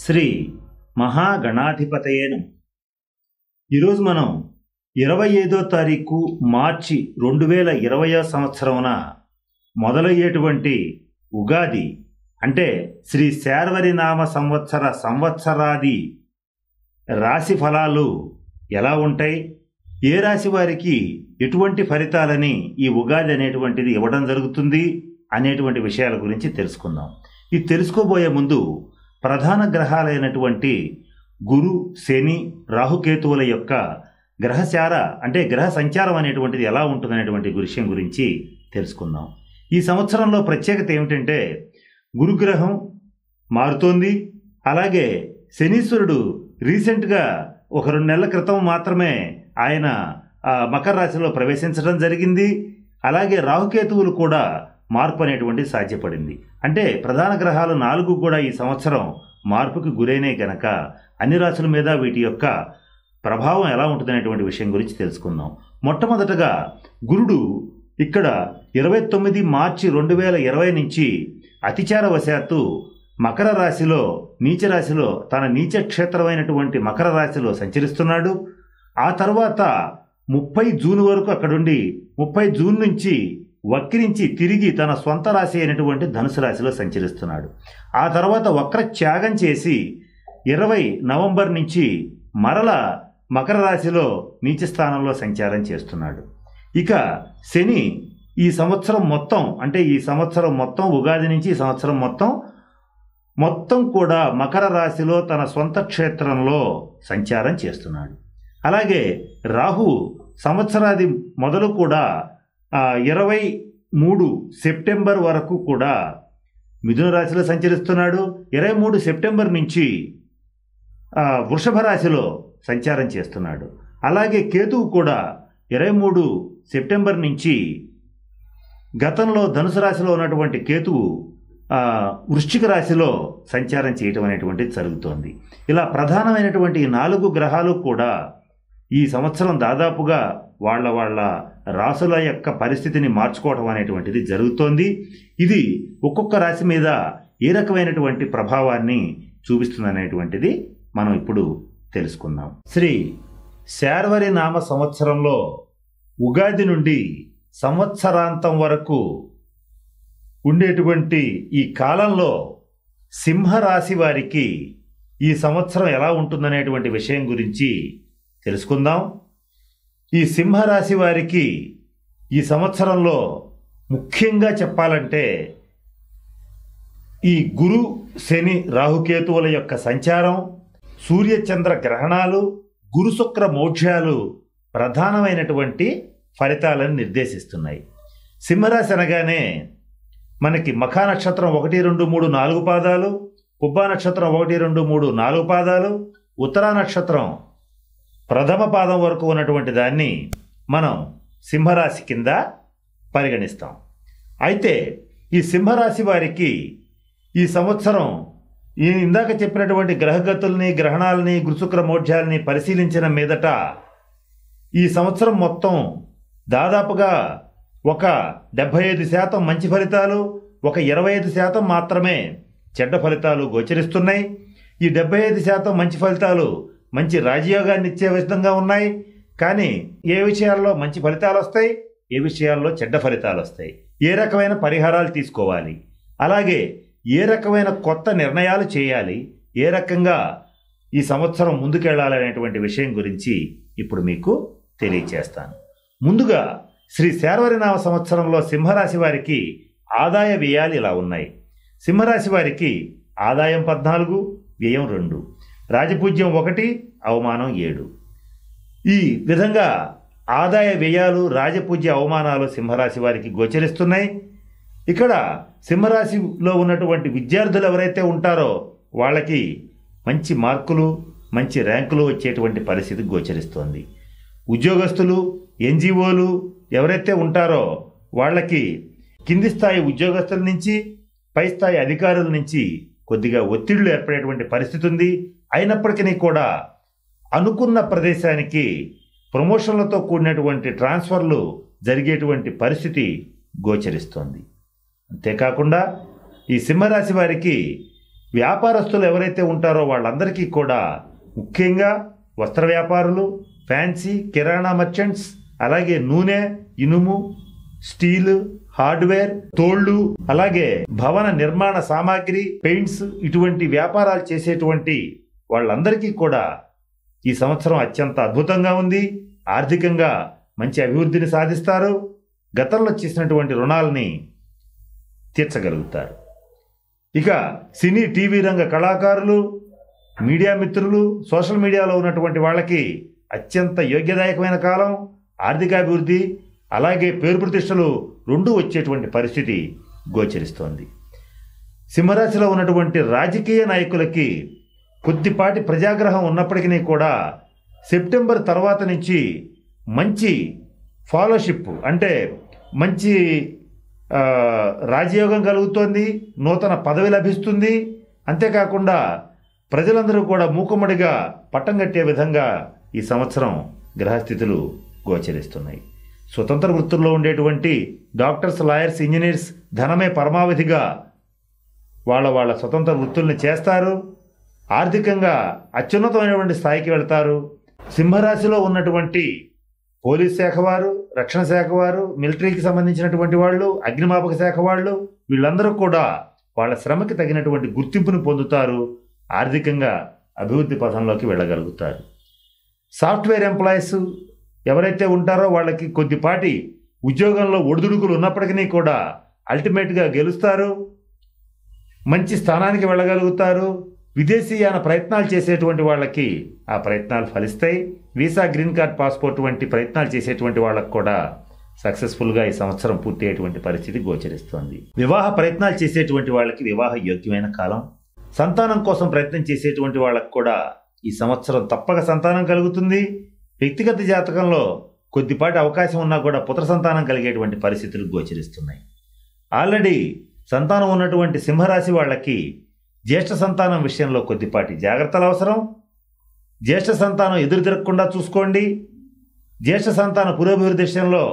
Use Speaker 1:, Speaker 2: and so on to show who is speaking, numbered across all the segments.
Speaker 1: శ్రీ మహాగణాధిపతయే నమః. ఈరోజు మనం 25వ తారీఖు మార్చి 2020 సంవత్సరమున మొదలయ్యేటువంటి ఉగాది అంటే శ్రీ శార్వరినామ సంవత్సరాది రాశి ఫలాలు ఎలా ఉంటాయి, ఏ రాశి వారికి ఎటువంటి ఫలితాలని ఈ ఉగాది అనేటువంటిది ఇవ్వడం జరుగుతుంది అనేటువంటి విషయాల గురించి తెలుసుకుందాం. ఇది తెలుసుకోబోయే ముందు ప్రధాన గ్రహాలైనటువంటి గురు, శని, రాహుకేతువుల యొక్క గ్రహచార అంటే గ్రహ సంచారం అనేటువంటిది ఎలా ఉంటుందనేటువంటి విషయం గురించి తెలుసుకుందాం. ఈ సంవత్సరంలో ప్రత్యేకత ఏమిటంటే గురుగ్రహం మారుతోంది. అలాగే శనీశ్వరుడు రీసెంట్గా ఒక 2 నెలల క్రితం మాత్రమే ఆయన మకర రాశిలో ప్రవేశించడం జరిగింది. అలాగే రాహుకేతువులు కూడా మార్పు అనేటువంటిది సాధ్యపడింది. అంటే ప్రధాన గ్రహాలు 4 కూడా ఈ సంవత్సరం మార్పుకి గురైనే కనుక అన్ని రాశుల మీద వీటి యొక్క ప్రభావం ఎలా ఉంటుందనేటువంటి విషయం గురించి తెలుసుకుందాం. మొట్టమొదటగా గురుడు ఇక్కడ 29 మార్చి 2020 నుంచి అతిచార వశాత్తు మకర రాశిలో నీచరాశిలో తన నీచ క్షేత్రమైనటువంటి మకర రాశిలో సంచరిస్తున్నాడు. ఆ తర్వాత 30 జూన్ వరకు అక్కడుండి 30 జూన్ నుంచి వక్రించి తిరిగి తన సొంత రాశి అయినటువంటి ధనుసు రాశిలో సంచరిస్తున్నాడు. ఆ తర్వాత వక్ర త్యాగం చేసి 20 నవంబర్ నుంచి మరల మకర రాశిలో నీచ స్థానంలో సంచారం చేస్తున్నాడు. ఇక శని ఈ సంవత్సరం మొత్తం అంటే ఈ సంవత్సరం మొత్తం ఉగాది నుంచి ఈ సంవత్సరం మొత్తం కూడా మకర రాశిలో తన సొంత క్షేత్రంలో సంచారం చేస్తున్నాడు. అలాగే రాహు సంవత్సరాది మొదలు కూడా 23 సెప్టెంబర్ వరకు కూడా మిథున రాశిలో సంచరిస్తున్నాడు. 23 సెప్టెంబర్ నుంచి వృషభ రాశిలో సంచారం చేస్తున్నాడు. అలాగే కేతువు కూడా 23 సెప్టెంబర్ నుంచి గతంలో ధనుసు రాశిలో ఉన్నటువంటి కేతువు వృశ్చిక రాశిలో సంచారం చేయటం అనేటువంటిది జరుగుతోంది. ఇలా ప్రధానమైనటువంటి 4 గ్రహాలు కూడా ఈ సంవత్సరం దాదాపుగా వాళ్ళ రాశుల యొక్క పరిస్థితిని మార్చుకోవటం అనేటువంటిది జరుగుతోంది. ఇది ఒక్కొక్క రాశి మీద ఏ రకమైనటువంటి ప్రభావాన్ని చూపిస్తుందనేటువంటిది మనం ఇప్పుడు తెలుసుకుందాం. శ్రీ శార్వరినామ సంవత్సరంలో ఉగాది నుండి సంవత్సరాంతం వరకు ఉండేటువంటి ఈ కాలంలో సింహరాశి వారికి ఈ సంవత్సరం ఎలా ఉంటుందనేటువంటి విషయం గురించి తెలుసుకుందాం. ఈ సింహరాశి వారికి ఈ సంవత్సరంలో ముఖ్యంగా చెప్పాలంటే ఈ గురు, శని, రాహుకేతువుల యొక్క సంచారం, సూర్యచంద్ర గ్రహణాలు, గురు శుక్ర మోక్షాలు ప్రధానమైనటువంటి ఫలితాలను నిర్దేశిస్తున్నాయి. సింహరాశి అనగానే మనకి మఖా నక్షత్రం 1, 2, 3, 4 పాదాలు, పుబ్బా నక్షత్రం 1, 2, 3, 4 పాదాలు, ఉత్తరా నక్షత్రం ప్రథమ పాదం వరకు ఉన్నటువంటి దాన్ని మనం సింహరాశి కింద పరిగణిస్తాం. అయితే ఈ సింహరాశి వారికి ఈ సంవత్సరం ఇందాక చెప్పినటువంటి గ్రహగతుల్ని, గ్రహణాలని, గురుశుక్ర మోక్షాలని పరిశీలించిన మీదట ఈ సంవత్సరం మొత్తం దాదాపుగా ఒక 75% మంచి ఫలితాలు, ఒక 25% మాత్రమే చెడ్డ ఫలితాలు గోచరిస్తున్నాయి. ఈ 75% మంచి ఫలితాలు మంచి రాజయోగాన్ని ఇచ్చే విధంగా ఉన్నాయి. కానీ ఏ విషయాల్లో మంచి ఫలితాలు వస్తాయి, ఏ విషయాల్లో చెడ్డ ఫలితాలు వస్తాయి, ఏ రకమైన పరిహారాలు తీసుకోవాలి, అలాగే ఏ రకమైన కొత్త నిర్ణయాలు చేయాలి, ఏ రకంగా ఈ సంవత్సరం ముందుకెళ్ళాలి అనేటువంటి విషయం గురించి ఇప్పుడు మీకు తెలియచేస్తాను. ముందుగా శ్రీ శార్వరినామ సంవత్సరంలో సింహరాశి వారికి ఆదాయ వ్యయాలు ఇలా ఉన్నాయి. సింహరాశి వారికి ఆదాయం 14, వ్యయం 2, రాజపూజ్యం 1, అవమానం 7. ఈ విధంగా ఆదాయ వ్యయాలు, రాజపూజ్య అవమానాలు సింహరాశి వారికి గోచరిస్తున్నాయి. ఇక్కడ సింహరాశిలో ఉన్నటువంటి విద్యార్థులు ఎవరైతే ఉంటారో వాళ్ళకి మంచి మార్కులు, మంచి ర్యాంకులు వచ్చేటువంటి పరిస్థితి గోచరిస్తోంది. ఉద్యోగస్తులు, ఎన్జిఓలు ఎవరైతే ఉంటారో వాళ్ళకి కింది స్థాయి ఉద్యోగస్తుల నుంచి పై స్థాయి అధికారుల నుంచి కొద్దిగా ఒత్తిళ్లు ఏర్పడేటువంటి పరిస్థితి ఉంది. అయినప్పటికీ కూడా అనుకున్న ప్రదేశానికి ప్రమోషన్లతో కూడినటువంటి ట్రాన్స్ఫర్లు జరిగేటువంటి పరిస్థితి గోచరిస్తోంది. అంతేకాకుండా ఈ సింహరాశి వారికి వ్యాపారస్తులు ఎవరైతే ఉంటారో వాళ్ళందరికీ కూడా, ముఖ్యంగా వస్త్ర వ్యాపారులు, ఫ్యాన్సీ, కిరాణా మర్చెంట్స్, అలాగే నూనె, ఇనుము, స్టీలు, హార్డ్వేర్, తోళ్లు, అలాగే భవన నిర్మాణ సామాగ్రి, పెయింట్స్, ఇటువంటి వ్యాపారాలు చేసేటువంటి వాళ్ళందరికీ కూడా ఈ సంవత్సరం అత్యంత అద్భుతంగా ఉంది. ఆర్థికంగా మంచి అభివృద్ధిని సాధిస్తారు. గతంలో చేసినటువంటి రుణాలని తీర్చగలుగుతారు. ఇక సినీ, టీవీ రంగ కళాకారులు, మీడియా మిత్రులు, సోషల్ మీడియాలో ఉన్నటువంటి వాళ్ళకి అత్యంత యోగ్యదాయకమైన కాలం. ఆర్థికాభివృద్ధి అలాగే పేరు ప్రతిష్టలు రెండూ వచ్చేటువంటి పరిస్థితి గోచరిస్తోంది. సింహరాశిలో ఉన్నటువంటి రాజకీయ నాయకులకి కొద్దిపాటి ప్రజాగ్రహం ఉన్నప్పటికీ కూడా సెప్టెంబర్ తర్వాత నుంచి మంచి ఫాలోషిప్, అంటే మంచి రాజయోగం కలుగుతోంది, నూతన పదవి లభిస్తుంది. అంతేకాకుండా ప్రజలందరూ కూడా మూకుమ్మడిగా పట్టం కట్టే విధంగా ఈ సంవత్సరం గ్రహస్థితులు గోచరిస్తున్నాయి. స్వతంత్ర వృత్తుల్లో ఉండేటువంటి డాక్టర్స్, లాయర్స్, ఇంజనీర్స్ ధనమే పరమావధిగా వాళ్ళ స్వతంత్ర వృత్తుల్ని చేస్తారు. ఆర్థికంగా అత్యున్నతమైనటువంటి స్థాయికి వెళ్తారు. సింహరాశిలో ఉన్నటువంటి పోలీస్ శాఖ వారు, రక్షణ శాఖ వారు, మిలిటరీకి సంబంధించినటువంటి వాళ్ళు, అగ్నిమాపక శాఖ వాళ్ళు, వీళ్ళందరూ కూడా వాళ్ళ శ్రమకి తగినటువంటి గుర్తింపును పొందుతారు. ఆర్థికంగా అభివృద్ధి పథంలోకి వెళ్ళగలుగుతారు. సాఫ్ట్వేర్ ఎంప్లాయీస్ ఎవరైతే ఉంటారో వాళ్ళకి కొద్దిపాటి ఉద్యోగంలో ఒడిదుడుకులు ఉన్నప్పటికీ కూడా అల్టిమేట్గా గెలుస్తారు. మంచి స్థానానికి వెళ్ళగలుగుతారు. విదేశీయాన ప్రయత్నాలు చేసేటువంటి వాళ్ళకి ఆ ప్రయత్నాలు ఫలిస్తాయి. వీసా, గ్రీన్ కార్డ్, పాస్పోర్ట్ వంటి ప్రయత్నాలు చేసేటువంటి వాళ్ళకు కూడా సక్సెస్ఫుల్గా ఈ సంవత్సరం పూర్తి అయ్యేటువంటి పరిస్థితి గోచరిస్తోంది. వివాహ ప్రయత్నాలు చేసేటువంటి వాళ్ళకి వివాహ యోగ్యమైన కాలం. సంతానం కోసం ప్రయత్నం చేసేటువంటి వాళ్ళకు కూడా ఈ సంవత్సరం తప్పక సంతానం కలుగుతుంది. వ్యక్తిగత జాతకంలో కొద్దిపాటి అవకాశం ఉన్నా కూడా పుత్ర సంతానం కలిగేటువంటి పరిస్థితులు గోచరిస్తున్నాయి. ఆల్రెడీ సంతానం ఉన్నటువంటి సింహరాశి వాళ్ళకి జ్యేష్ఠ సంతానం విషయంలో కొద్దిపాటి జాగ్రత్తలు అవసరం. జ్యేష్ఠ సంతానం ఎదురు తిరగకుండా చూసుకోండి. జ్యేష్ఠ సంతాన పురోభివృద్ధి విషయంలో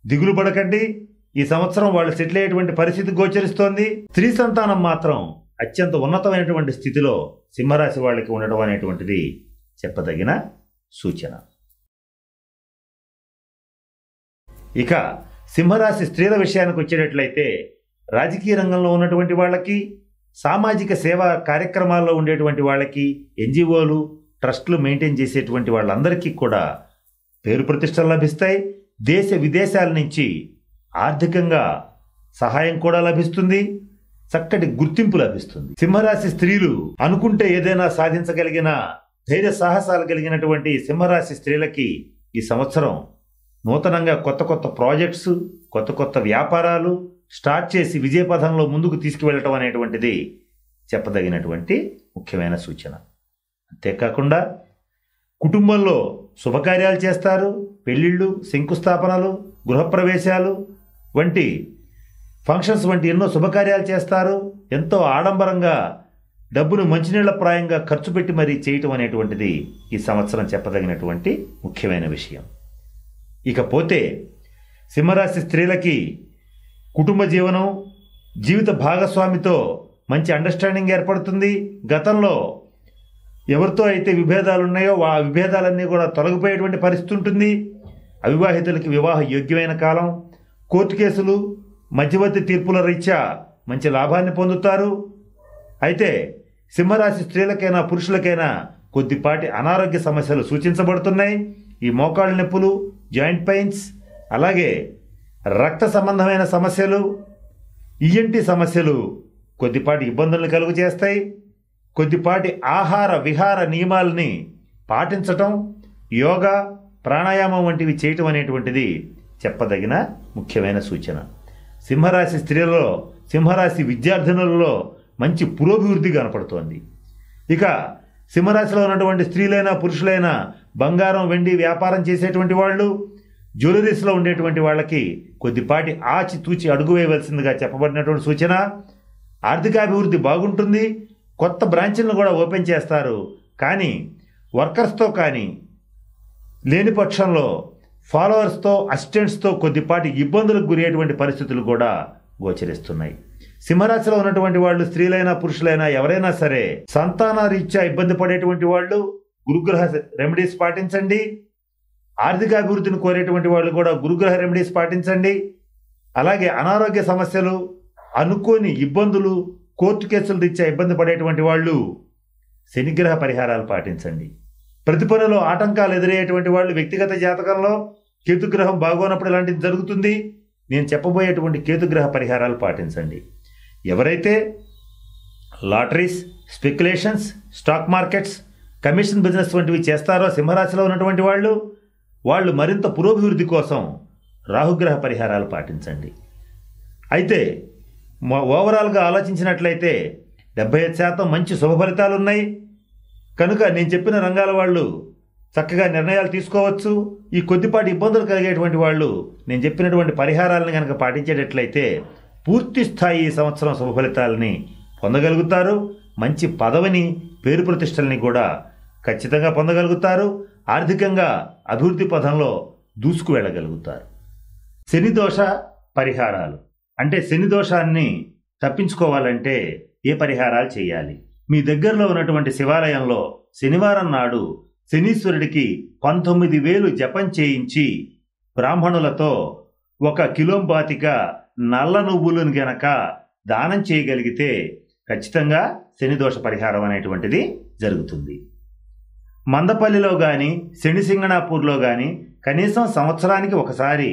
Speaker 1: దిగులు పడకండి. ఈ సంవత్సరం వాళ్ళు సెటిల్ అయ్యేటువంటి పరిస్థితి గోచరిస్తోంది. స్త్రీ సంతానం మాత్రం అత్యంత ఉన్నతమైనటువంటి స్థితిలో సింహరాశి వాళ్ళకి ఉండడం అనేటువంటిది చెప్పదగిన సూచన. ఇక సింహరాశి స్త్రీల విషయానికి వచ్చేటట్లయితే రాజకీయ రంగంలో ఉన్నటువంటి వాళ్ళకి, సామాజిక సేవా కార్యక్రమాల్లో ఉండేటువంటి వాళ్ళకి, ఎన్జిఓలు, ట్రస్టులు మెయింటైన్ చేసేటువంటి వాళ్ళందరికీ కూడా పేరు ప్రతిష్టలు లభిస్తాయి. దేశ విదేశాల నుంచి ఆర్థికంగా సహాయం కూడా లభిస్తుంది. చక్కటి గుర్తింపు లభిస్తుంది. సింహరాశి స్త్రీలు అనుకుంటే ఏదైనా సాధించగలిగిన ధైర్య సాహసాలు కలిగినటువంటి సింహరాశి స్త్రీలకి ఈ సంవత్సరం నూతనంగా కొత్త కొత్త ప్రాజెక్ట్స్, కొత్త కొత్త వ్యాపారాలు స్టార్ట్ చేసి విజయపథంలో ముందుకు తీసుకువెళ్ళటం అనేటువంటిది చెప్పదగినటువంటి ముఖ్యమైన సూచన. అంతేకాకుండా కుటుంబంలో శుభకార్యాలు చేస్తారు. పెళ్ళిళ్ళు, శంకుస్థాపనలు, గృహప్రవేశాలు వంటి ఫంక్షన్స్ వంటి ఎన్నో శుభకార్యాలు చేస్తారు. ఎంతో ఆడంబరంగా డబ్బును మంచినీళ్ల ప్రాయంగా ఖర్చు పెట్టి మరీ చేయటం అనేటువంటిది ఈ సంవత్సరం చెప్పదగినటువంటి ముఖ్యమైన విషయం. ఇకపోతే సింహరాశి స్త్రీలకి కుటుంబ జీవనం, జీవిత భాగస్వామితో మంచి అండర్స్టాండింగ్ ఏర్పడుతుంది. గతంలో ఎవరితో అయితే విభేదాలు ఉన్నాయో ఆ విభేదాలన్నీ కూడా తొలగిపోయేటువంటి పరిస్థితి ఉంటుంది. అవివాహితులకి వివాహ యోగ్యమైన కాలం. కోర్టు కేసులు, మధ్యవర్తి తీర్పుల రీత్యా మంచి లాభాన్ని పొందుతారు. అయితే సింహరాశి స్త్రీలకైనా పురుషులకైనా కొద్దిపాటి అనారోగ్య సమస్యలు సూచించబడుతున్నాయి. ఈ మోకాళ్ళ నొప్పులు, జాయింట్ పెయిన్స్, అలాగే రక్త సంబంధమైన సమస్యలు, ఈఎన్టీ సమస్యలు కొద్దిపాటి ఇబ్బందులను కలుగు చేస్తాయి. కొద్దిపాటి ఆహార విహార నియమాలని పాటించటం, యోగా, ప్రాణాయామం వంటివి చేయటం అనేటువంటిది చెప్పదగిన ముఖ్యమైన సూచన. సింహరాశి స్త్రీలలో, సింహరాశి విద్యార్థినులలో మంచి పురోభివృద్ధి కనపడుతోంది. ఇక సింహరాశిలో ఉన్నటువంటి స్త్రీలైనా పురుషులైనా బంగారం, వెండి వ్యాపారం చేసేటువంటి వాళ్ళు, జ్యువెలరీస్లో ఉండేటువంటి వాళ్ళకి కొద్దిపాటి ఆచితూచి అడుగు వేయవలసిందిగా చెప్పబడినటువంటి సూచన. ఆర్థికాభివృద్ధి బాగుంటుంది. కొత్త బ్రాంచ్లను కూడా ఓపెన్ చేస్తారు. కానీ వర్కర్స్తో కానీ లేని పక్షంలో ఫాలోవర్స్తో, అసిస్టెంట్స్తో కొద్దిపాటి ఇబ్బందులకు గురయ్యేటువంటి పరిస్థితులు కూడా గోచరిస్తున్నాయి. సింహరాశిలో ఉన్నటువంటి వాళ్ళు స్త్రీలైనా పురుషులైనా ఎవరైనా సరే సంతాన రీత్యా ఇబ్బంది పడేటువంటి వాళ్ళు గురుగ్రహ రెమెడీస్ పాటించండి. ఆర్థిక అభివృద్ధిని కోరేటువంటి వాళ్ళు కూడా గురుగ్రహ రెమెడీస్ పాటించండి. అలాగే అనారోగ్య సమస్యలు, అనుకోని ఇబ్బందులు, కోర్టు కేసుల రీత్యా ఇబ్బంది పడేటువంటి వాళ్ళు శనిగ్రహ పరిహారాలు పాటించండి. ప్రతి పనిలో ఆటంకాలు ఎదురయ్యేటువంటి వాళ్ళు వ్యక్తిగత జాతకంలో కేతుగ్రహం బాగోనప్పుడు ఇలాంటిది జరుగుతుంది. నేను చెప్పబోయేటువంటి కేతుగ్రహ పరిహారాలు పాటించండి. ఎవరైతే lotteries, speculations, stock markets, commission business వంటివి చేస్తారో సింహరాశిలో ఉన్నటువంటి వాళ్ళు మరింత పురోభివృద్ధి కోసం రాహుగ్రహ పరిహారాలు పాటించండి. అయితే ఓవరాల్గా ఆలోచించినట్లయితే 75% మంచి శుభ ఫలితాలు ఉన్నాయి. కనుక నేను చెప్పిన రంగాల వాళ్ళు చక్కగా నిర్ణయాలు తీసుకోవచ్చు. ఈ కొద్దిపాటి ఇబ్బందులు కలిగేటువంటి వాళ్ళు నేను చెప్పినటువంటి పరిహారాలను కనుక పాటించేటట్లయితే పూర్తి స్థాయి ఈ సంవత్సరం శుభ ఫలితాలని పొందగలుగుతారు. మంచి పదవిని, పేరు ప్రతిష్టల్ని కూడా ఖచ్చితంగా పొందగలుగుతారు. ఆర్థికంగా అభివృద్ధి పథంలో దూసుకు వెళ్ళగలుగుతారు. శనిదోష పరిహారాలు అంటే శని దోషాన్ని తప్పించుకోవాలంటే ఏ పరిహారాలు చేయాలి? మీ దగ్గరలో ఉన్నటువంటి శివాలయంలో శనివారం నాడు శనీశ్వరుడికి 19,000 జపం చేయించి బ్రాహ్మణులతో 1 కిలోంపాతిక నల్ల నువ్వులను గనక దానం చేయగలిగితే ఖచ్చితంగా శనిదోష పరిహారం అనేటువంటిది జరుగుతుంది. మందపల్లిలో కానీ శనిసింగణాపూర్లో కానీ కనీసం సంవత్సరానికి ఒకసారి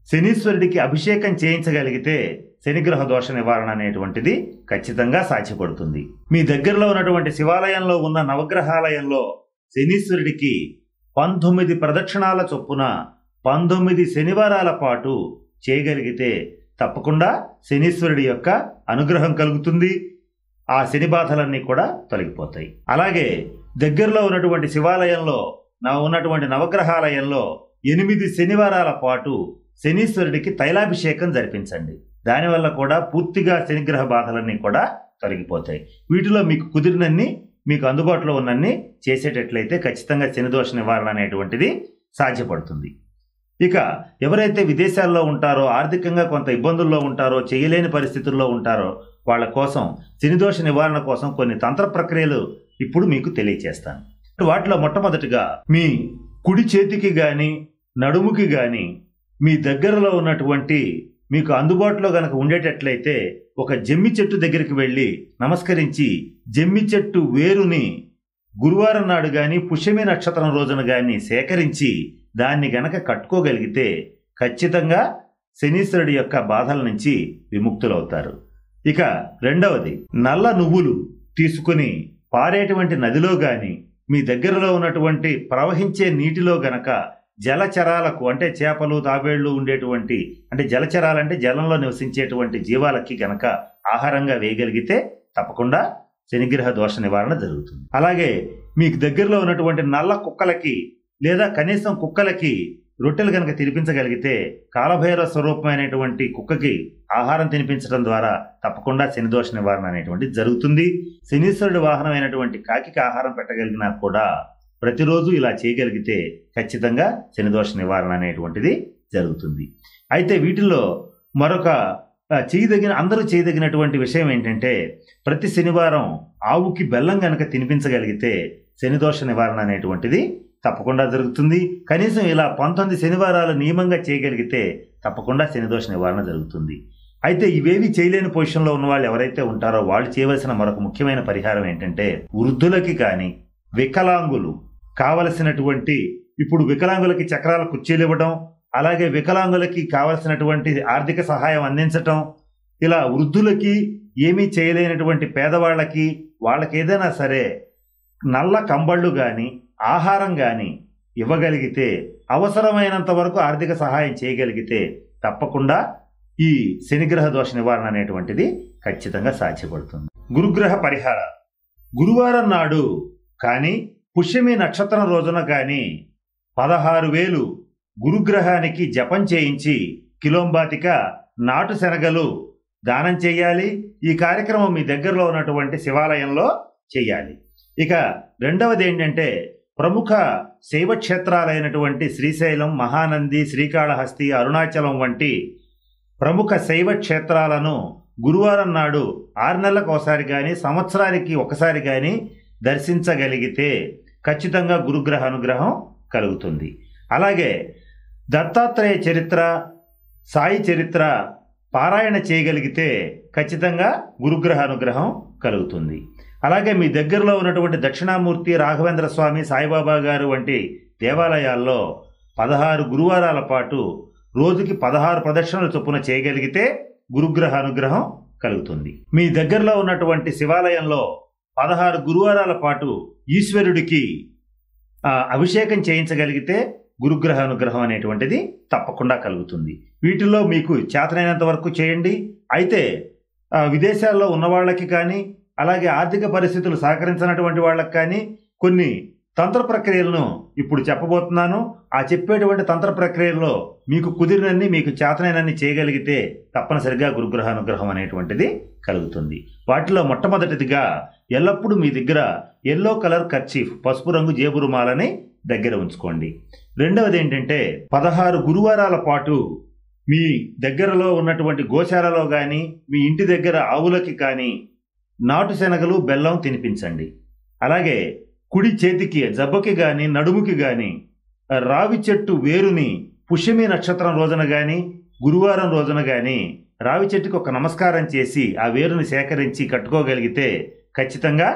Speaker 1: శనీశ్వరుడికి అభిషేకం చేయించగలిగితే శనిగ్రహ దోష నివారణ అనేటువంటిది ఖచ్చితంగా సాధ్యపడుతుంది. మీ దగ్గరలో ఉన్నటువంటి శివాలయంలో ఉన్న నవగ్రహాలయంలో శనీశ్వరుడికి 19 ప్రదక్షిణాల చొప్పున 19 శనివారాల పాటు చేయగలిగితే తప్పకుండా శనీశ్వరుడి యొక్క అనుగ్రహం కలుగుతుంది. ఆ శని బాధలన్నీ కూడా తొలగిపోతాయి. అలాగే దగ్గరలో ఉన్నటువంటి శివాలయంలో ఉన్నటువంటి నవగ్రహాలయంలో 8 శనివారాల పాటు శనీశ్వరుడికి తైలాభిషేకం జరిపించండి. దానివల్ల కూడా పూర్తిగా శనిగ్రహ బాధలన్నీ కూడా తొలగిపోతాయి. వీటిలో మీకు కుదిరినన్ని, మీకు అందుబాటులో ఉన్నన్ని చేసేటట్లయితే ఖచ్చితంగా శనిదోష నివారణ అనేటువంటిది సాధ్యపడుతుంది. ఇక ఎవరైతే విదేశాల్లో ఉంటారో, ఆర్థికంగా కొంత ఇబ్బందుల్లో ఉంటారో, చేయలేని పరిస్థితుల్లో ఉంటారో వాళ్ళ కోసం శనిదోష నివారణ కోసం కొన్ని తంత్ర ప్రక్రియలు ఇప్పుడు మీకు తెలియచేస్తాను. వాటిలో మొట్టమొదటిగా మీ కుడి చేతికి కానీ నడుముకి కానీ మీ దగ్గరలో ఉన్నటువంటి మీకు అందుబాటులో గనక ఉండేటట్లయితే ఒక జమ్మి చెట్టు దగ్గరికి వెళ్ళి నమస్కరించి జమ్మి చెట్టు వేరుని గురువారం నాడు కానీ పుష్యమి నక్షత్రం రోజున కానీ సేకరించి దాన్ని గనక కట్టుకోగలిగితే ఖచ్చితంగా శనీశ్వరుడి యొక్క బాధల నుంచి విముక్తులవుతారు. ఇక రెండవది, నల్ల నువ్వులు తీసుకుని పారేటువంటి నదిలో కానీ మీ దగ్గరలో ఉన్నటువంటి ప్రవహించే నీటిలో గనక జలచరాలకు అంటే చేపలు, తాబేళ్లు ఉండేటువంటి అంటే జలచరాలంటే జలంలో నివసించేటువంటి జీవాలకి గనక ఆహారంగా వేయగలిగితే తప్పకుండా శనిగ్రహ దోష నివారణ జరుగుతుంది. అలాగే మీకు దగ్గరలో ఉన్నటువంటి నల్ల కుక్కలకి లేదా కనీసం కుక్కలకి రొట్టెలు కనుక తినిపించగలిగితే కాలభైరవ స్వరూపమైనటువంటి కుక్కకి ఆహారం తినిపించడం ద్వారా తప్పకుండా శనిదోష నివారణ అనేటువంటిది జరుగుతుంది. శనీశ్వరుడి వాహనమైనటువంటి కాకికి ఆహారం పెట్టగలిగినా కూడా ప్రతిరోజు ఇలా చేయగలిగితే ఖచ్చితంగా శనిదోష నివారణ అనేటువంటిది జరుగుతుంది. అయితే వీటిలో మరొక అందరూ చేయదగినటువంటి విషయం ఏంటంటే ప్రతి శనివారం ఆవుకి బెల్లం కనుక తినిపించగలిగితే శనిదోష నివారణ అనేటువంటిది తప్పకుండా జరుగుతుంది. కనీసం ఇలా 19 శనివారాలు నియమంగా చేయగలిగితే తప్పకుండా శనిదోష నివారణ జరుగుతుంది. అయితే ఇవేవి చేయలేని పొజిషన్లో ఉన్న వాళ్ళు ఎవరైతే ఉంటారో వాళ్ళు చేయవలసిన మరొక ముఖ్యమైన పరిహారం ఏంటంటే వృద్ధులకి కానీ వికలాంగులు కావలసినటువంటి ఇప్పుడు వికలాంగులకి చక్రాల కుర్చీలు ఇవ్వడం, అలాగే వికలాంగులకి కావలసినటువంటి ఆర్థిక సహాయం అందించటం, ఇలా వృద్ధులకి ఏమీ చేయలేనటువంటి పేదవాళ్ళకి వాళ్ళకి ఏదైనా సరే నల్ల కంబళ్ళు కానీ ఆహారం కానీ ఇవ్వగలిగితే అవసరమైనంత వరకు ఆర్థిక సహాయం చేయగలిగితే తప్పకుండా ఈ శనిగ్రహ దోష నివారణ అనేటువంటిది ఖచ్చితంగా సాధ్యపడుతుంది. గురుగ్రహ పరిహారం గురువారం నాడు కానీ పుష్యమి నక్షత్రం రోజున కానీ 16,000 గురుగ్రహానికి జపం చేయించి కిలోంబాతిక నాటు శనగలు దానం చేయాలి. ఈ కార్యక్రమం మీ దగ్గరలో ఉన్నటువంటి శివాలయంలో చేయాలి. ఇక రెండవది ఏంటంటే ప్రముఖ శైవ క్షేత్రాలైనటువంటి శ్రీశైలం, మహానంది, శ్రీకాళహస్తి, అరుణాచలం వంటి ప్రముఖ శైవ క్షేత్రాలను గురువారం నాడు 6 నెలలకు ఒకసారి కానీ సంవత్సరానికి ఒకసారి కానీ దర్శించగలిగితే ఖచ్చితంగా గురుగ్రహ అనుగ్రహం కలుగుతుంది. అలాగే దత్తాత్రేయ చరిత్ర, సాయి చరిత్ర పారాయణ చేయగలిగితే ఖచ్చితంగా గురుగ్రహ అనుగ్రహం కలుగుతుంది. అలాగే మీ దగ్గరలో ఉన్నటువంటి దక్షిణామూర్తి, రాఘవేంద్ర స్వామి, సాయిబాబా గారు వంటి దేవాలయాల్లో 16 గురువారాల పాటు రోజుకి 16 ప్రదక్షిణలు చొప్పున చేయగలిగితే గురుగ్రహ అనుగ్రహం కలుగుతుంది. మీ దగ్గరలో ఉన్నటువంటి శివాలయంలో 16 గురువారాల పాటు ఈశ్వరుడికి అభిషేకం చేయించగలిగితే గురుగ్రహ అనుగ్రహం అనేటువంటిది తప్పకుండా కలుగుతుంది. వీటిల్లో మీకు చేతనైనంత వరకు చేయండి. అయితే విదేశాల్లో ఉన్న వాళ్ళకి కానీ, అలాగే ఆర్థిక పరిస్థితులు సహకరించినటువంటి వాళ్ళకి కానీ కొన్ని తంత్ర ప్రక్రియలను ఇప్పుడు చెప్పబోతున్నాను. ఆ చెప్పేటువంటి తంత్ర ప్రక్రియల్లో మీకు కుదిరినన్ని, మీకు చేతనైనన్ని చేయగలిగితే తప్పనిసరిగా గురుగ్రహ అనుగ్రహం అనేటువంటిది కలుగుతుంది. వాటిలో మొట్టమొదటిదిగా ఎల్లప్పుడూ మీ దగ్గర ఎల్లో కలర్ కర్చీఫ్, పసుపు రంగు జేబు రుమాలని దగ్గర ఉంచుకోండి. రెండవది ఏంటంటే 16 గురువారాల పాటు మీ దగ్గరలో ఉన్నటువంటి గోశాలలో కానీ, మీ ఇంటి దగ్గర ఆవులకి కానీ నాటు శనగలు, బెల్లం తినిపించండి. అలాగే కుడి చేతికి జబ్బకి కానీ, నడుముకి కానీ రావి చెట్టు వేరుని పుష్యమి నక్షత్రం రోజున కానీ, గురువారం రోజున కానీ రావి చెట్టుకి ఒక నమస్కారం చేసి ఆ వేరుని సేకరించి కట్టుకోగలిగితే ఖచ్చితంగా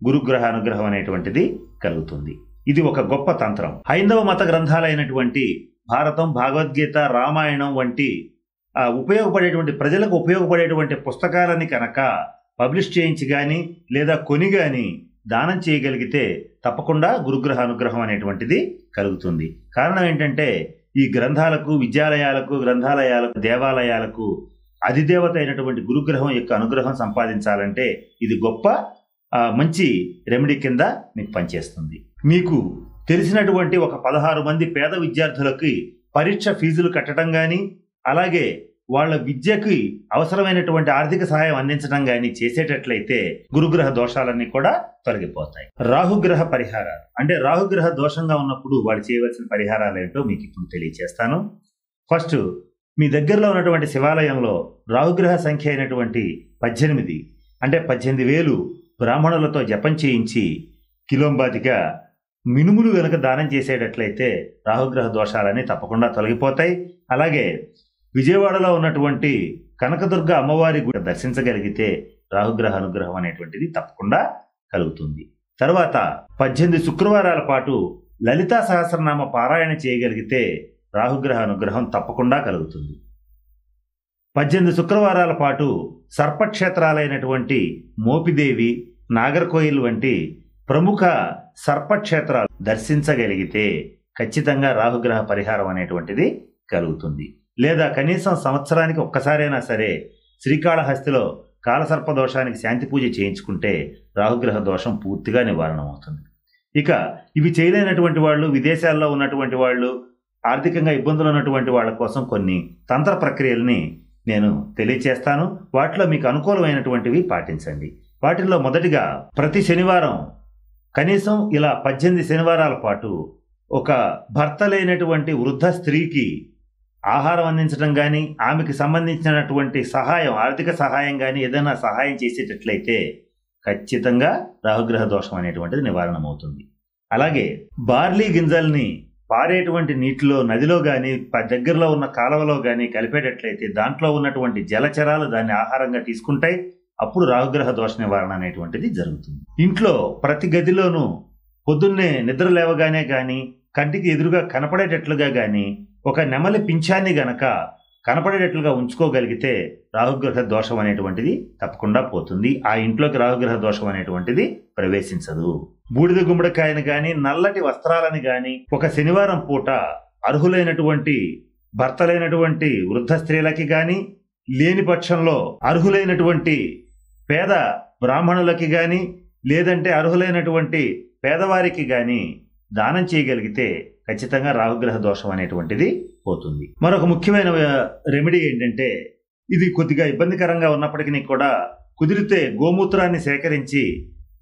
Speaker 1: గురుగ్రహ అనుగ్రహం అనేటువంటిది కలుగుతుంది. ఇది ఒక గొప్ప తంత్రం. హైందవ మత గ్రంథాలైనటువంటి భారతం, భగవద్గీత, రామాయణం వంటి ఉపయోగపడేటువంటి, ప్రజలకు ఉపయోగపడేటువంటి పుస్తకాలని కనుక పబ్లిష్ చేయించి కానీ లేదా కొని కానీ దానం చేయగలిగితే తప్పకుండా గురుగ్రహ అనుగ్రహం అనేటువంటిది కలుగుతుంది. కారణం ఏంటంటే ఈ గ్రంథాలకు, విద్యాలయాలకు, గ్రంథాలయాలకు, దేవాలయాలకు అధిదేవత అయినటువంటి గురుగ్రహం యొక్క అనుగ్రహం సంపాదించాలంటే ఇది గొప్ప మంచి రెమెడీ కింద మీకు పనిచేస్తుంది. మీకు తెలిసినటువంటి ఒక 16 మంది పేద విద్యార్థులకి పరీక్ష ఫీజులు కట్టడం కానీ, అలాగే వాళ్ళ విద్యకి అవసరమైనటువంటి ఆర్థిక సహాయం అందించడం కానీ చేసేటట్లయితే గురుగ్రహ దోషాలన్నీ కూడా తొలగిపోతాయి. రాహుగ్రహ పరిహారాలు అంటే రాహుగ్రహ దోషంగా ఉన్నప్పుడు వాళ్ళు చేయవలసిన పరిహారాలు ఏంటో మీకు ఇప్పుడు తెలియజేస్తాను. ఫస్ట్, మీ దగ్గరలో ఉన్నటువంటి శివాలయంలో రాహుగ్రహ సంఖ్య అయినటువంటి 18 అంటే 18,000 బ్రాహ్మణులతో జపం చేయించి కిలోంబాదిగా మినుములు వెనుక దానం చేసేటట్లయితే రాహుగ్రహ దోషాలన్నీ తప్పకుండా తొలగిపోతాయి. అలాగే విజయవాడలో ఉన్నటువంటి కనకదుర్గ అమ్మవారి గుడి దర్శించగలిగితే రాహుగ్రహ అనుగ్రహం అనేటువంటిది తప్పకుండా కలుగుతుంది. తర్వాత 18 శుక్రవారాల పాటు లలితా సహస్రనామ పారాయణ చేయగలిగితే రాహుగ్రహ అనుగ్రహం తప్పకుండా కలుగుతుంది. 18 శుక్రవారాల పాటు సర్పక్షేత్రాలైనటువంటి మోపిదేవి, నాగర్కోయిల్ వంటి ప్రముఖ సర్పక్షేత్రాలు దర్శించగలిగితే ఖచ్చితంగా రాహుగ్రహ పరిహారం అనేటువంటిది కలుగుతుంది. లేదా కనీసం సంవత్సరానికి ఒక్కసారైనా సరే శ్రీకాళహస్తిలో కాలసర్ప దోషానికి శాంతి పూజ చేయించుకుంటే రాహుగ్రహ దోషం పూర్తిగా నివారణ అవుతుంది. ఇక ఇవి చేయలేనటువంటి వాళ్ళు, విదేశాల్లో ఉన్నటువంటి వాళ్ళు, ఆర్థికంగా ఇబ్బందులు ఉన్నటువంటి వాళ్ళ కోసం కొన్ని తంత్ర ప్రక్రియల్ని నేను తెలియచేస్తాను. వాటిలో మీకు అనుకూలమైనటువంటివి పాటించండి. వాటిల్లో మొదటిగా ప్రతి శనివారం కనీసం ఇలా 18 శనివారాల పాటు ఒక భర్త లేనటువంటి వృద్ధ స్త్రీకి ఆహారం అందించడం కానీ, ఆమెకి సంబంధించినటువంటి సహాయం, ఆర్థిక సహాయం కానీ ఏదైనా సహాయం చేసేటట్లయితే ఖచ్చితంగా రాహుగ్రహ దోషం అనేటువంటిది నివారణ అవుతుంది. అలాగే బార్లీ గింజల్ని పారేటువంటి నీటిలో, నదిలో కానీ, దగ్గరలో ఉన్న కాలువలో కానీ కలిపేటట్లయితే దాంట్లో ఉన్నటువంటి జలచరాలు దాన్ని ఆహారంగా తీసుకుంటాయి. అప్పుడు రాహుగ్రహ దోష నివారణ అనేటువంటిది జరుగుతుంది. ఇంట్లో ప్రతి గదిలోనూ పొద్దున్నే నిద్ర లేవగానే కానీ, కంటికి ఎదురుగా కనపడేటట్లుగా కానీ ఒక నెమలి పింఛాన్ని గనక కనపడేటట్లుగా ఉంచుకోగలిగితే రాహుగ్రహ దోషం అనేటువంటిది తప్పకుండా పోతుంది. ఆ ఇంట్లోకి రాహుగ్రహ దోషం అనేటువంటిది ప్రవేశించదు. బూడిద గుమ్మడికాయని కానీ, నల్లటి వస్త్రాలని కానీ ఒక శనివారం పూట అర్హులైనటువంటి భర్తలైనటువంటి వృద్ధ స్త్రీలకి కానీ, లేని పక్షంలో అర్హులైనటువంటి పేద బ్రాహ్మణులకి కానీ, లేదంటే అర్హులైనటువంటి పేదవారికి కానీ దానం చేయగలిగితే ఖచ్చితంగా రాహుగ్రహ దోషం అనేటువంటిది పోతుంది. మరొక ముఖ్యమైన రెమెడీ ఏంటంటే, ఇది కొద్దిగా ఇబ్బందికరంగా ఉన్నప్పటికీ కూడా కుదిరితే గోమూత్రాన్ని సేకరించి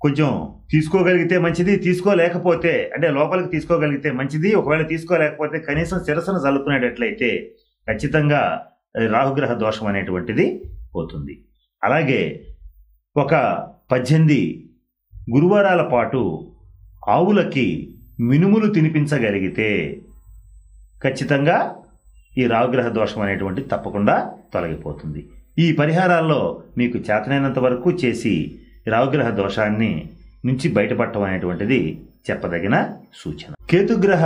Speaker 1: కొంచెం తీసుకోగలిగితే మంచిది, తీసుకోలేకపోతే అంటే లోపలికి తీసుకోగలిగితే మంచిది. ఒకవేళ తీసుకోలేకపోతే కనీసం శిరస్సును చల్లుకునేటట్లయితే ఖచ్చితంగా రాహుగ్రహ దోషం అనేటువంటిది పోతుంది. అలాగే ఒక 18 గురువారాల పాటు ఆవులకి మినుములు తినిపించగలిగితే ఖచ్చితంగా ఈ రాహుగ్రహ దోషం అనేటువంటి తప్పకుండా తొలగిపోతుంది. ఈ పరిహారాల్లో మీకు చేతనైనంత వరకు చేసి రాహుగ్రహ దోషాన్ని నుంచి బయటపడటం అనేటువంటిది చెప్పదగిన సూచన. కేతుగ్రహ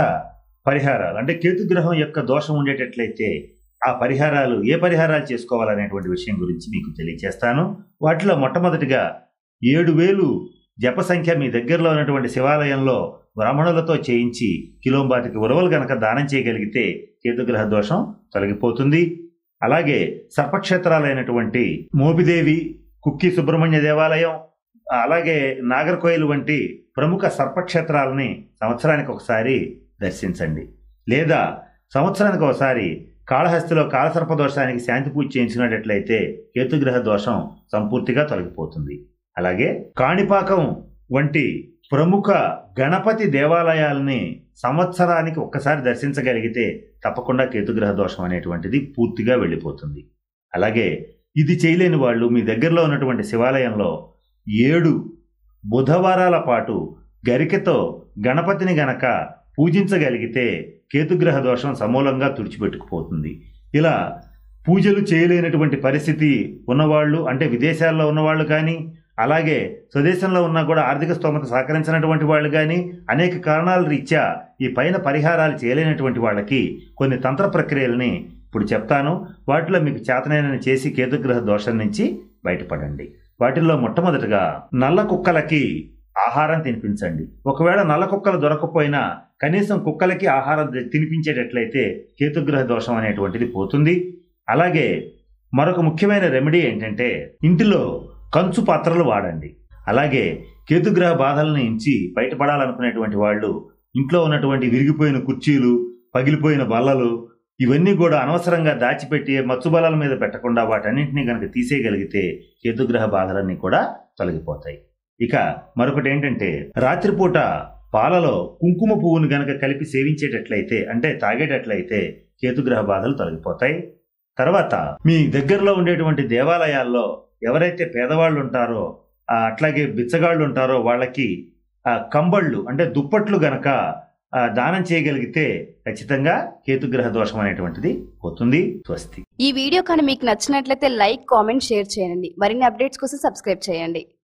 Speaker 1: పరిహారాలు అంటే కేతుగ్రహం యొక్క దోషం ఉండేటట్లయితే ఆ పరిహారాలు ఏ పరిహారాలు చేసుకోవాలనేటువంటి విషయం గురించి మీకు తెలియజేస్తాను. వాటిలో మొట్టమొదటిగా 7000 జప సంఖ్య మీ దగ్గరలో ఉన్నటువంటి శివాలయంలో బ్రాహ్మణులతో చేయించి కిలోంబాటికి ఉరవలు గనక దానం చేయగలిగితే కేతుగ్రహ దోషం తొలగిపోతుంది. అలాగే సర్పక్షేత్రాలైనటువంటి మోపిదేవి, కుక్కి సుబ్రహ్మణ్య దేవాలయం, అలాగే నాగర్కోయిల్ వంటి ప్రముఖ సర్పక్షేత్రాలని సంవత్సరానికి ఒకసారి దర్శించండి. లేదా సంవత్సరానికి ఒకసారి కాళహస్తిలో కాలసర్ప దోషానికి శాంతి పూజ చేయించినట్లయితే కేతుగ్రహ దోషం సంపూర్తిగా తొలగిపోతుంది. అలాగే కాణిపాకం వంటి ప్రముఖ గణపతి దేవాలయాల్ని సంవత్సరానికి ఒక్కసారి దర్శించగలిగితే తప్పకుండా కేతుగ్రహ దోషం అనేటువంటిది పూర్తిగా వెళ్ళిపోతుంది. అలాగే ఇది చేయలేని వాళ్ళు మీ దగ్గరలో ఉన్నటువంటి శివాలయంలో 7 బుధవారాల పాటు గరికెతో గణపతిని గనక పూజించగలిగితే కేతుగ్రహ దోషం సమూలంగా తుడిచిపెట్టుకుపోతుంది. ఇలా పూజలు చేయలేనటువంటి పరిస్థితి ఉన్నవాళ్ళు అంటే విదేశాల్లో ఉన్నవాళ్ళు కానీ, అలాగే స్వదేశంలో ఉన్నా కూడా ఆర్థిక స్తోమత సహకరించినటువంటి వాళ్ళు కానీ, అనేక కారణాల రీత్యా ఈ పైన పరిహారాలు చేయలేనటువంటి వాళ్ళకి కొన్ని తంత్ర ప్రక్రియలని ఇప్పుడు చెప్తాను. వాటిలో మీకు చేతనైన చేసి కేతుగ్రహ దోషం నుంచి బయటపడండి. వాటిల్లో మొట్టమొదటిగా నల్ల కుక్కలకి ఆహారం తినిపించండి. ఒకవేళ నల్ల కుక్కలు దొరకకపోయినా కనీసం కుక్కలకి ఆహారం తినిపించేటట్లయితే కేతుగ్రహ దోషం అనేటువంటిది పోతుంది. అలాగే మరొక ముఖ్యమైన రెమెడీ ఏంటంటే ఇంటిలో కంచు పాత్రలు వాడండి. అలాగే కేతుగ్రహ బాధల నుంచి బయటపడాలనుకునేటువంటి వాళ్ళు ఇంట్లో ఉన్నటువంటి విరిగిపోయిన కుర్చీలు, పగిలిపోయిన బల్లలు ఇవన్నీ కూడా అనవసరంగా దాచిపెట్టి మచ్చు బలాల మీద పెట్టకుండా వాటన్నింటినీ కనుక తీసేయగలిగితే కేతుగ్రహ బాధలన్నీ కూడా తొలగిపోతాయి. ఇక మరొకటి ఏంటంటే రాత్రిపూట పాలలో కుంకుమ పువ్వును గనక కలిపి సేవించేటట్లయితే అంటే తాగేటట్లయితే కేతుగ్రహ బాధలు తొలగిపోతాయి. తర్వాత మీ దగ్గరలో ఉండేటువంటి దేవాలయాల్లో ఎవరైతే పేదవాళ్ళు ఉంటారో అట్లాగే బిచ్చగాళ్ళు ఉంటారో వాళ్ళకి కంబళ్ళు అంటే దుప్పట్లు గనక దానం చేయగలిగితే ఖచ్చితంగా కేతుగ్రహ దోషం అనేటువంటిది పోతుంది. స్వస్తి.
Speaker 2: ఈ వీడియో కానీ మీకు నచ్చినట్లయితే లైక్, కామెంట్, షేర్ చేయండి. మరిన్ని అప్డేట్స్ కోసం సబ్స్క్రైబ్ చేయండి.